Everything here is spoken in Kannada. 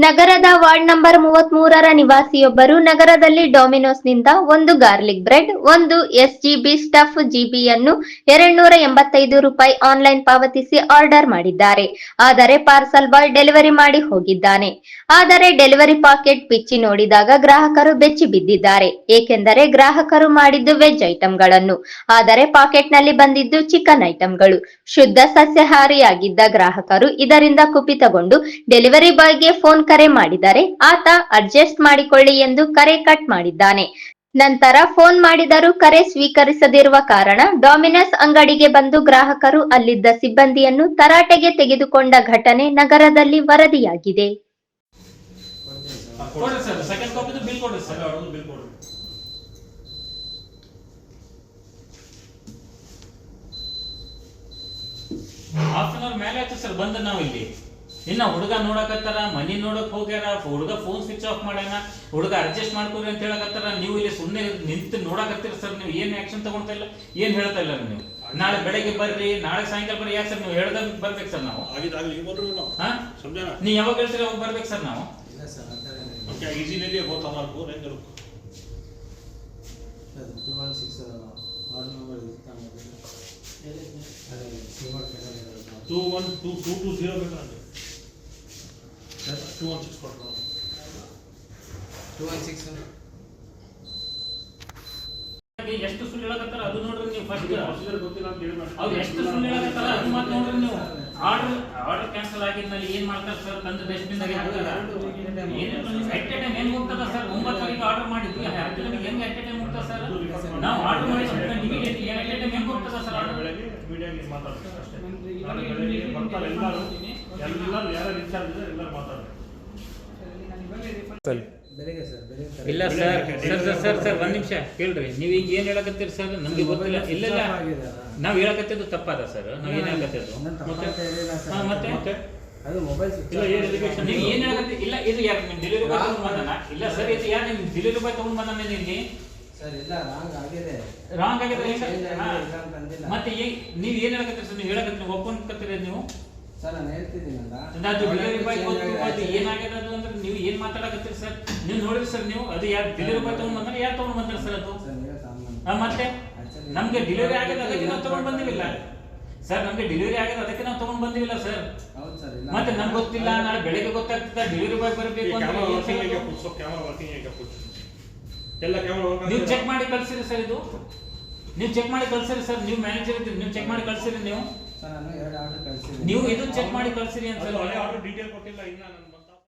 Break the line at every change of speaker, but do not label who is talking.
ನಗರದ ವಾರ್ಡ್ ನಂಬರ್ 33ರ ನಿವಾಸಿಯೊಬ್ಬರು ನಗರದಲ್ಲಿ ಡೊಮಿನೋಸ್ನಿಂದ ಒಂದು ಗಾರ್ಲಿಕ್ ಬ್ರೆಡ್, ಒಂದು ಎಸ್ಜಿಬಿ ಸ್ಟಫ್ ಜಿಬಿಯನ್ನು ₹285 ಆನ್ಲೈನ್ ಪಾವತಿಸಿ ಆರ್ಡರ್ ಮಾಡಿದ್ದಾರೆ. ಆದರೆ ಪಾರ್ಸಲ್ ಬಾಯ್ ಡೆಲಿವರಿ ಮಾಡಿ ಹೋಗಿದ್ದಾನೆ. ಆದರೆ ಡೆಲಿವರಿ ಪಾಕೆಟ್ ಬಿಚ್ಚಿ ನೋಡಿದಾಗ ಗ್ರಾಹಕರು ಬೆಚ್ಚಿ ಬಿದ್ದಿದ್ದಾರೆ. ಏಕೆಂದರೆ ಗ್ರಾಹಕರು ಮಾಡಿದ್ದು ವೆಜ್ ಐಟಂಗಳನ್ನು, ಆದರೆ ಪಾಕೆಟ್ನಲ್ಲಿ ಬಂದಿದ್ದು ಚಿಕನ್ ಐಟಂಗಳು. ಶುದ್ಧ ಸಸ್ಯಾಹಾರಿಯಾಗಿದ್ದ ಗ್ರಾಹಕರು ಇದರಿಂದ ಕುಪಿತಗೊಂಡು ಡೆಲಿವರಿ ಬಾಯ್ಗೆ ಫೋನ್ ಕರೆ ಮಾಡಿದರೆ ಆತ ಅಡ್ಜಸ್ಟ್ ಮಾಡಿಕೊಳ್ಳಿ ಎಂದು ಕರೆ ಕಟ್ ಮಾಡಿದ್ದಾನೆ. ನಂತರ ಫೋನ್ ಮಾಡಿದರೂ ಕರೆ ಸ್ವೀಕರಿಸದಿರುವ ಕಾರಣ ಡಾಮಿನೋಸ್ ಅಂಗಡಿಗೆ ಬಂದು ಗ್ರಾಹಕರು ಅಲ್ಲಿದ್ದ ಸಿಬ್ಬಂದಿಯನ್ನು ತರಾಟೆಗೆ ತೆಗೆದುಕೊಂಡ ಘಟನೆ ನಗರದಲ್ಲಿ ವರದಿಯಾಗಿದೆ.
ಹಾಫ್ ಅನ್ ಅವರ್ ಮೇಲೆ ಆಯ್ತು ಸರ್ ಬಂದ ನಾವು ಇಲ್ಲಿ. ಇನ್ನ ಹುಡುಗ ನೋಡಕತ್ತಾರ, ಮನಿ ನೋಡಕ್ ಹೋಗ್ಯಾರ, ಹುಡುಗ ಫೋನ್ ಸ್ವಿಚ್ ಆಫ್ ಮಾಡ್ಯಾನ, ಹುಡುಗ ಅಡ್ಜಸ್ಟ್ ಮಾಡ್ಕೊರಿ ಅಂತ ಹೇಳಕತ್ತಾರ. ನೀವು ಇಲ್ಲಿ ಸುಮ್ಮನೆ ನಿಂತು ನೋಡಕತ್ತೀರ ಸರ್. ನೀವು ಏನ್ ಆಕ್ಷನ್ ತಗೊಳ್ತಾ ಇಲ್ಲ, ಏನ್ ಹೇಳ್ತಾ ಇಲ್ಲ ನೀವು. ನಾಳೆ ಬೆಳಗ್ಗೆ ಬರ್ರಿ, ನಾಳೆ ಸಾಯಂಕಾಲ ಬರ್ರಿ. ಯಾಕೆ ಸರ್ ನೀವು ಹೇಳ್ದಂಗ್ ಬರ್ಬೇಕು ಸರ್ ನಾವು? ನೀ ಯಾವಾಗ ಹೇಳ್ತೀರಿ ಅವಾಗ ಬರ್ಬೇಕು ಸರ್ ನಾವು. ಎಷ್ಟು ಸುಳ್ಳು ಹೇಳಕತ್ತಾರ ಅದು ನೋಡ್ರಿ ನೀವು. ಫಸ್ಟ್ ಅವ್ರು ಎಷ್ಟು ಸುಳ್ಳು ಹೇಳಕತ್ತಾರ ಅದು ಮಾತು ನೋಡ್ರಿ ನೀವು. ಆರ್ಡರ್ ಕ್ಯಾನ್ಸಲ್ ಆಗಿದ್ಮೇಲೆ ಏನ್ ಮಾಡ್ತಾರೆ ಸರ್? ತಂದು ಡಸ್ಟ್ಬಿನ್ ದಾಗ ಹೆಂಗ್ ಹೋಗ್ತದ ಸರ್? 9 ಗಂಟೆಗೆ ಆರ್ಡರ್ ಮಾಡಿದ್ವಿ, 10 ಗಂಟೆಗೆ ಹೆಂಗ್ ಅಟ್ ಟೈಮ್ ಹೋಗ್ತದ ಸರ್? ನಾವು ಆರ್ಡರ್ ಮಾಡಿ ಹೆಂಗ್ ಹೋಗ್ತದ ಸರ್? ಆರ್ಡರ್ ಇಲ್ಲ ಸರ್. ಸರ್ ಒಂದ್ ನಿಮಿಷ ಕೇಳ್ರಿ. ನೀವ್ ಈಗ ಏನ್ ಹೇಳಕತ್ತೀರಿ ಸರ್? ನಮ್ಗೆ ಗೊತ್ತಿಲ್ಲ. ಇಲ್ಲ ನಾವ್ ಹೇಳಕತ್ತಿದ್ದು ತಪ್ಪದ ಸರ್. ನಾವ್ ಏನ್ ಹೇಳಕತ್ತಿದ್ದು ಮತ್ತೆ ನೀವು ಏನ್ ಹೇಳಕತ್ತೀರಿ? ಇಲ್ಲ ಇದು ಯಾರು ನಿಮ್ ಡೆಲಿವರಿ ಬಾಯ್ ತಗೊಂಡ್ ಬಂದಾನ? ಇಲ್ಲ ಸರ್, ಇದು ಯಾರು ನಿಮ್ ಡೆಲಿವರಿ ಬಾಯ್ ತಗೊಂಡ್ ಬಂದಾನ ಇಲ್ಲಿ? ರಾಂಗ್ ಆಗಿದೆ ಮತ್ತೆ ನೀವ್ ಏನ್ ಹೇಳಕತ್ತೀರಿ ಸರ್? ನೀವು ಹೇಳಕತ್ತೀರಿ, ಒಪ್ಕೊಂಡ್ಕತ್ತೀರಿ ನೀವು? ಡೆಲಿವರಿ ಬಾಯ್ ಅದು ಏನಾಗಿದೆ ಅದು ಅಂದ್ರೆ ನೀವು ಏನ್ ಮಾತಾಡಕತ್ತೀರಿ ಸರ್? ನೀವು ನೋಡಿರಿ ಸರ್, ನೀವು ಅದು ಯಾರು ಡೆಲಿವರಿ ಬಾಯ್ ತಗೊಂಡ್ ಬಂದ್ರೆ ಯಾರು ತಗೊಂಡ್ ಬಂದ್ರೆ ಸರ್ ಅದು? ಮತ್ತೆ ನಮ್ಗೆ ಡೆಲಿವರಿ ಆಗಿದೆ ಅದಕ್ಕೆ ನಾವು ತಗೊಂಡ್ ಬಂದಿವಿಲ್ಲ ಸರ್. ನಮ್ಗೆ ಡೆಲಿವರಿ ಆಗಿದೆ ಅದಕ್ಕೆ ನಾವು ತಗೊಂಡ್ ಬಂದಿವಿಲ್ಲ ಸರ್. ಮತ್ತೆ ನಮ್ಗೆ ಗೊತ್ತಿಲ್ಲ, ನಾಳೆ ಬೆಳಿಗ್ಗೆ ಗೊತ್ತಾಗ್ತದೆ ಡೆಲಿವರಿ ಬಾಯ್ ಬರಬೇಕು ಅಂತ. ನೀವು ಚೆಕ್ ಮಾಡಿ ಕಳ್ಸಿರಿ ಸರ್. ಇದು ನೀವು ಚೆಕ್ ಮಾಡಿ ಕಳ್ಸಿರಿ ಸರ್. ನೀವು ಮ್ಯಾನೇಜರ್ ಇದ್ದೀರಿ, ನೀವು ಚೆಕ್ ಮಾಡಿ ಕಳ್ಸಿರಿ. ನೀವು ಇದು ಚೆಕ್ ಮಾಡಿ ಕಳ್ಸಿರಿ ಅಂತ.